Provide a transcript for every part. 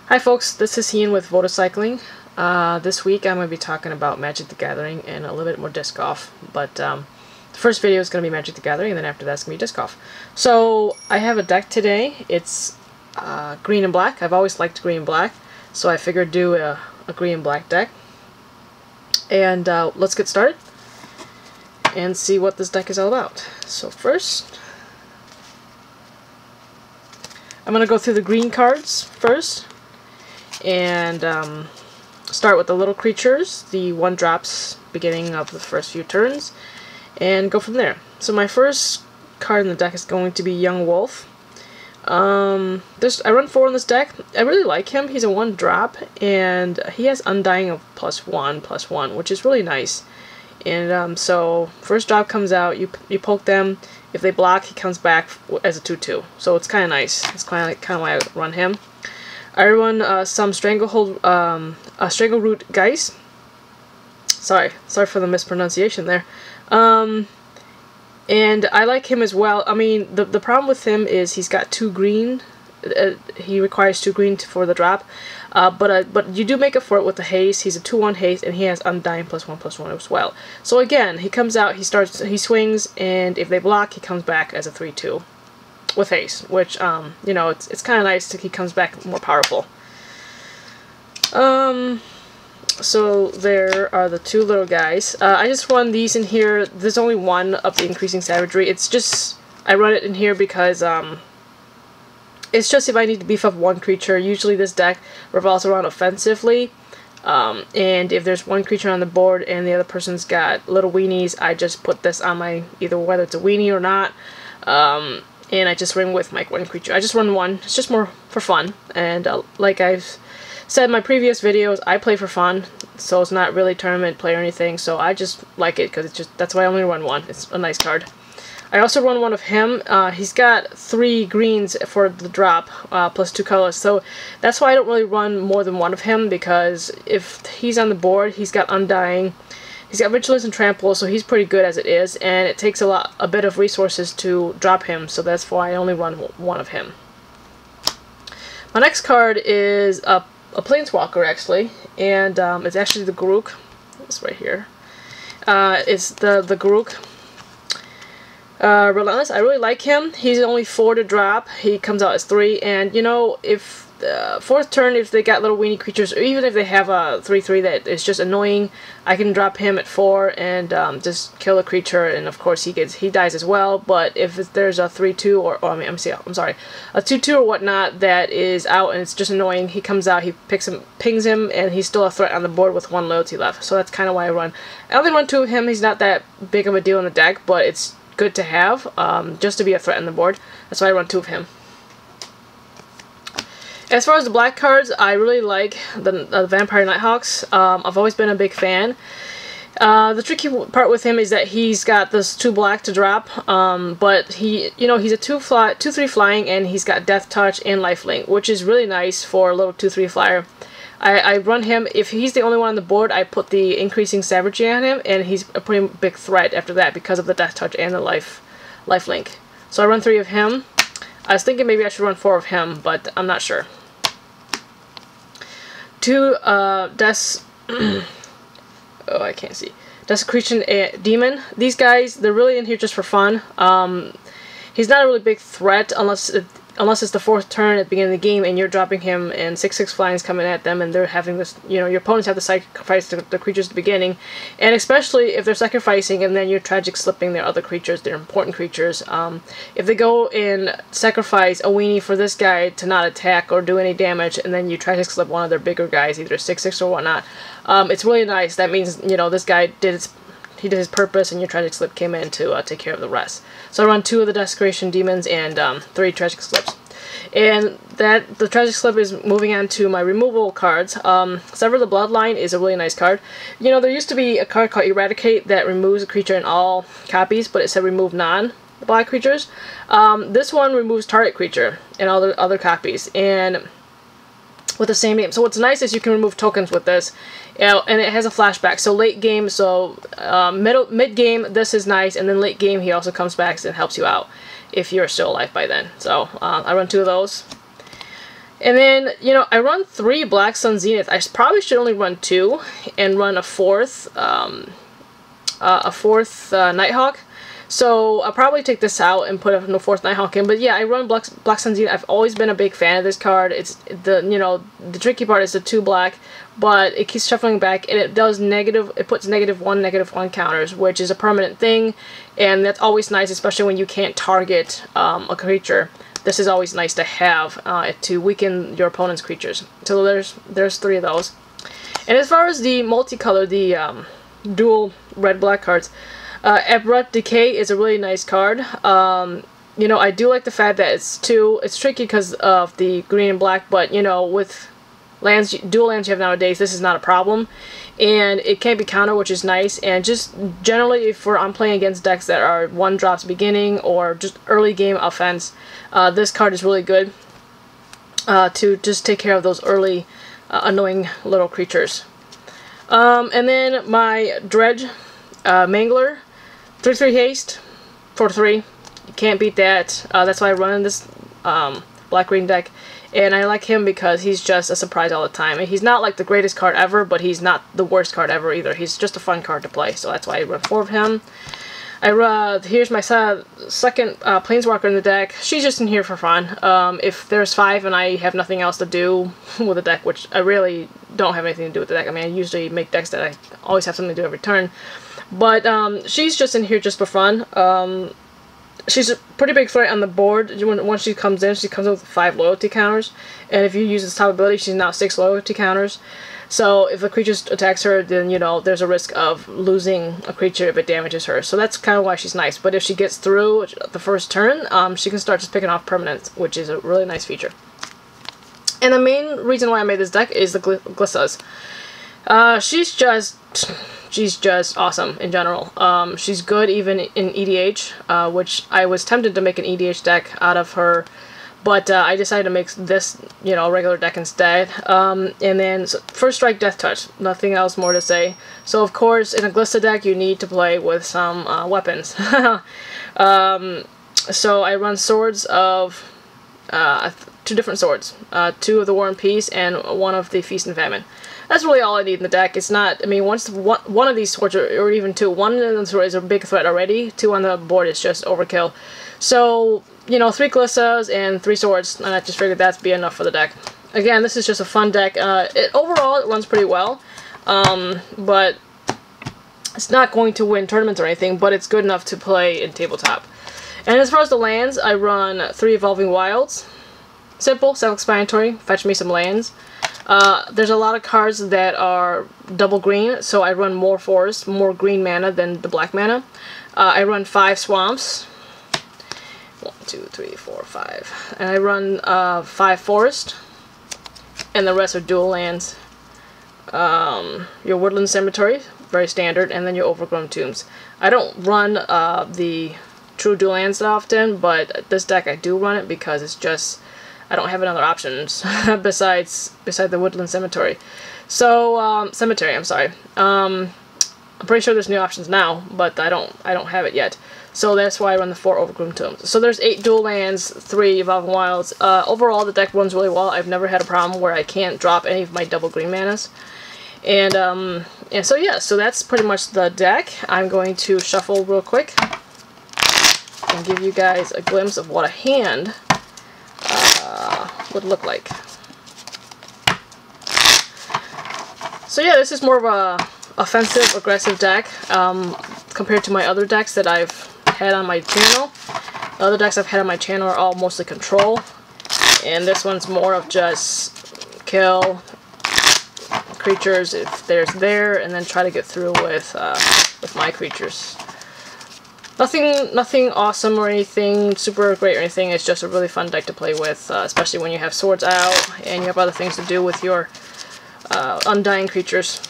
Hi folks, this is Ian with Votocycling. This week I'm going to be talking about Magic the Gathering and a little bit more disc golf, but the first video is going to be Magic the Gathering, and then after that's going to be disc golf. So I have a deck today. It's green and black. I've always liked green and black, so I figured do a green and black deck. And let's get started and see what this deck is all about. So first, I'm going to go through the green cards first. And start with the little creatures, the 1-drops beginning of the first few turns, and go from there. So my first card in the deck is going to be Young Wolf. I run 4 in this deck. I really like him. He's a 1-drop, and he has Undying of +1/+1, which is really nice. And so first drop comes out, you poke them. If they block, he comes back as a 2/2. So it's kind of nice. It's kind of why I run him. I run some Strangleroot Geist. Sorry for the mispronunciation there. And I like him as well. I mean, the problem with him is he's got 2 green. He requires 2 green for the drop. But you do make up for it with the haste. He's a 2/1 haste, and he has Undying +1/+1 as well. So again, he comes out, he swings, and if they block, he comes back as a 3/2. With haste, which, you know, it's kind of nice that he comes back more powerful. So there are the 2 little guys. I just run these in here. There's only one of the Increasing Savagery. It's just, I run it in here because, it's just if I need to beef up 1 creature. Usually this deck revolves around offensively. And if there's 1 creature on the board and the other person's got little weenies, I just put this on my, either whether it's a weenie or not. And I just ring with my 1 creature. I just run 1. It's just more for fun. And like I've said in my previous videos, I play for fun, so it's not really tournament play or anything. So I just like it because that's why I only run 1. It's a nice card. I also run 1 of him. He's got 3 greens for the drop, plus 2 colors. So that's why I don't really run more than 1 of him, because if he's on the board, he's got Undying. He's got Vigilance and Trample, so he's pretty good as it is, and it takes a bit of resources to drop him, so that's why I only run 1 of him. My next card is a Planeswalker, actually, and it's actually the Grook. It's right here. It's the Grook. Relentless. I really like him. He's only 4 to drop. He comes out as 3, and you know, if the 4th turn, if they got little weenie creatures, or even if they have a 3/3 that is just annoying, I can drop him at 4 and just kill a creature, and of course he dies as well. But if there's a 3/2 or I mean, I'm sorry, a 2/2 or whatnot that is out and it's just annoying, he comes out, he pings him, and he's still a threat on the board with 1 loyalty left. So that's kind of why I run. I only run 2 of him. He's not that big of a deal in the deck, but it's good to have, just to be a threat on the board. That's why I run 2 of him. As far as the black cards, I really like the Vampire Nighthawks. I've always been a big fan. The tricky part with him is that he's got this 2 black to drop, but he's a 2/3 flying, and he's got Death Touch and Lifelink, which is really nice for a little 2/3 flyer. I run him. If he's the only one on the board, I put the Increasing Savagery on him, and he's a pretty big threat after that because of the Death Touch and the Lifelink. So I run 3 of him. I was thinking maybe I should run 4 of him, but I'm not sure. 2 oh, I can't see. Desecration Demon. These guys, they're really in here just for fun. He's not a really big threat unless it's the 4th turn at the beginning of the game and you're dropping him and 6/6 flying's coming at them, and they're having this, you know, your opponents have to sacrifice the creatures at the beginning, and especially if they're sacrificing and then you're tragic slipping their other creatures, their important creatures. If they go and sacrifice a weenie for this guy to not attack or do any damage, and then you tragic slip one of their bigger guys, either 6/6 or whatnot, it's really nice. That means, you know, this guy did his purpose, and your Tragic Slip came in to take care of the rest. So I run 2 of the Desecration Demons and 3 Tragic Slips. And the Tragic Slip is moving on to my removal cards. Sever the Bloodline is a really nice card. You know, there used to be a card called Eradicate that removes a creature in all copies, but it said remove non-black creatures. This one removes target creature in all the other copies, and with the same name. So what's nice is you can remove tokens with this, and it has a flashback. So late game, so mid game, this is nice, and then late game he also comes back and helps you out if you're still alive by then. So I run 2 of those. And then, you know, I run 3 Black Sun Zenith. I probably should only run 2 and run a fourth Nighthawk. So I'll probably take this out and put a 4th Nighthawk in. But yeah, I run Black Sun Zenith. I've always been a big fan of this card. It's the, you know, the tricky part is the 2 black, but it keeps shuffling back, and it does negative. It puts -1/-1 counters, which is a permanent thing, and that's always nice, especially when you can't target a creature. This is always nice to have to weaken your opponent's creatures. So there's 3 of those. And as far as the multicolor, the dual red-black cards, Abrupt Decay is a really nice card. You know, I do like the fact that it's tricky because of the green and black, but you know, with dual lands you have nowadays, this is not a problem, and it can't be countered, which is nice. And just generally, if I'm playing against decks that are 1-drops beginning or just early game offense, this card is really good to just take care of those early annoying little creatures. And then my Dredge Mangler, 3/3 haste, 4/3. You can't beat that. That's why I run in this black-green deck. And I like him because he's just a surprise all the time. And he's not like the greatest card ever, but he's not the worst card ever either. He's just a fun card to play, so that's why I run 4 of him. Here's my second Planeswalker in the deck. She's just in here for fun. If there's 5 and I have nothing else to do with the deck, which I really don't have anything to do with the deck. I mean, I usually make decks that I always have something to do every turn. But she's just in here just for fun. She's a pretty big threat on the board. Once she comes in with 5 loyalty counters. And if you use this top ability, she's now 6 loyalty counters. So if a creature attacks her, then, you know, there's a risk of losing a creature if it damages her. So that's kind of why she's nice. But if she gets through the first turn, she can start just picking off permanents, which is a really nice feature. And the main reason why I made this deck is the Glissas. She's just awesome in general. She's good even in EDH, which I was tempted to make an EDH deck out of her, but I decided to make this, you know, regular deck instead. And then First Strike, Death Touch. Nothing else more to say. So of course, in a Glissa deck, you need to play with some weapons. So I run swords of 2 different swords, 2 of the War and Peace and 1 of the Feast and Famine. That's really all I need in the deck. It's not, I mean, once one of these swords, or even 2, 1 of them is a big threat already, 2 on the board is just overkill. So, you know, 3 Glissas and 3 swords, and I just figured that'd be enough for the deck. Again, this is just a fun deck. Overall, it runs pretty well, but it's not going to win tournaments or anything, but it's good enough to play in tabletop. And as far as the lands, I run 3 Evolving Wilds. Simple, self-explanatory, fetch me some lands. There's a lot of cards that are double green, so I run more forest, more green mana than the black mana. I run 5 swamps. 1, 2, 3, 4, 5. And I run 5 forest, and the rest are dual lands. Your woodland cemetery, very standard, and then your overgrown tombs. I don't run the true dual lands that often, but this deck I do run it because it's just, I don't have another options besides the woodland cemetery. So I'm sorry. I'm pretty sure there's new options now, but I don't have it yet. So that's why I run the 4 overgrown tombs. So there's 8 dual lands, 3 evolving wilds. Overall, the deck runs really well. I've never had a problem where I can't drop any of my double green manas. And so yeah, so that's pretty much the deck. I'm going to shuffle real quick and give you guys a glimpse of what a hand would look like. So yeah, this is more of a offensive, aggressive deck compared to my other decks that I've had on my channel. The other decks I've had on my channel are all mostly control, and this one's more of just kill creatures if there's there, and then try to get through with my creatures. Nothing awesome or anything super great or anything. It's just a really fun deck to play with, especially when you have swords out and you have other things to do with your undying creatures.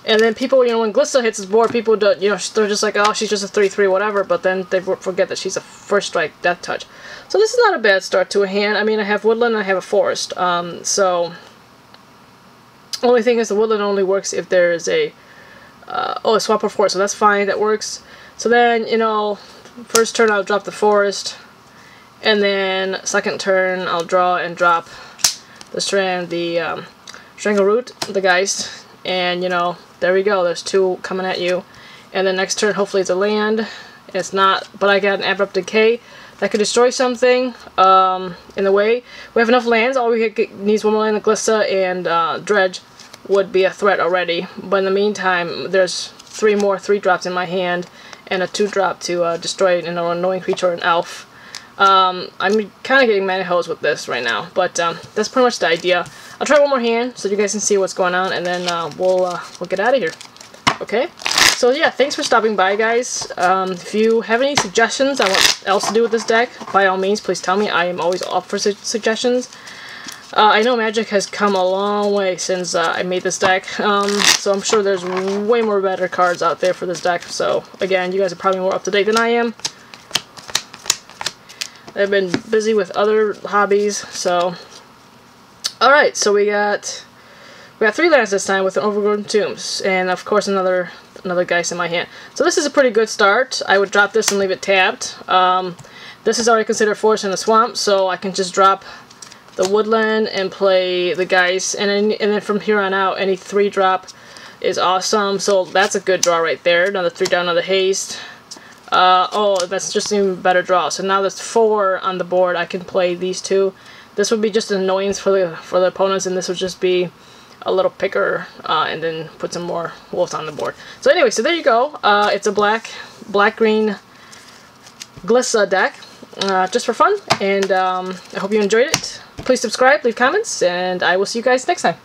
And then people, you know, when Glissa hits his board, people don't, you know, they're just like, oh, she's just a 3/3 whatever, but then they forget that she's a First Strike Death Touch. So this is not a bad start to a hand. I mean, I have woodland and I have a forest. So only thing is the woodland only works if there is a a swap of forest, so that's fine, that works. So then, you know, first turn I'll drop the forest, And then second turn, I'll draw and drop the Strangle Root, the Geist, and you know, there we go. There's 2 coming at you. And then next turn, hopefully it's a land. It's not, but I got an Abrupt Decay that could destroy something in the way. We have enough lands. All we needs 1 more land. The Glissa and Dredge would be a threat already. But in the meantime, there's 3 more 3-drops in my hand and a 2-drop to destroy an annoying creature or an elf. I'm kind of getting mana hose with this right now, but that's pretty much the idea. I'll try one more hand so you guys can see what's going on, and then we'll get out of here. Okay? So yeah, thanks for stopping by, guys. If you have any suggestions on what else to do with this deck, by all means, please tell me. I am always up for suggestions. I know Magic has come a long way since I made this deck, so I'm sure there's way more better cards out there for this deck. So again, you guys are probably more up to date than I am. I've been busy with other hobbies, so... Alright, so we got 3 lands this time with an Overgrown Tombs, and of course another Geist in my hand. So this is a pretty good start. I would drop this and leave it tapped. This is already considered Forest in the Swamp, so I can just drop the Woodland and play the Geist, and then from here on out, any 3-drop is awesome. So that's a good draw right there. Another 3 down, another Haste. Oh, that's just an even better draw. So now there's 4 on the board. I can play these 2. This would be just an annoyance for the opponents, and this would just be a little picker, and then put some more wolves on the board. So anyway, so there you go. It's a black-green Glissa deck, just for fun, and I hope you enjoyed it. Please subscribe, leave comments, and I will see you guys next time.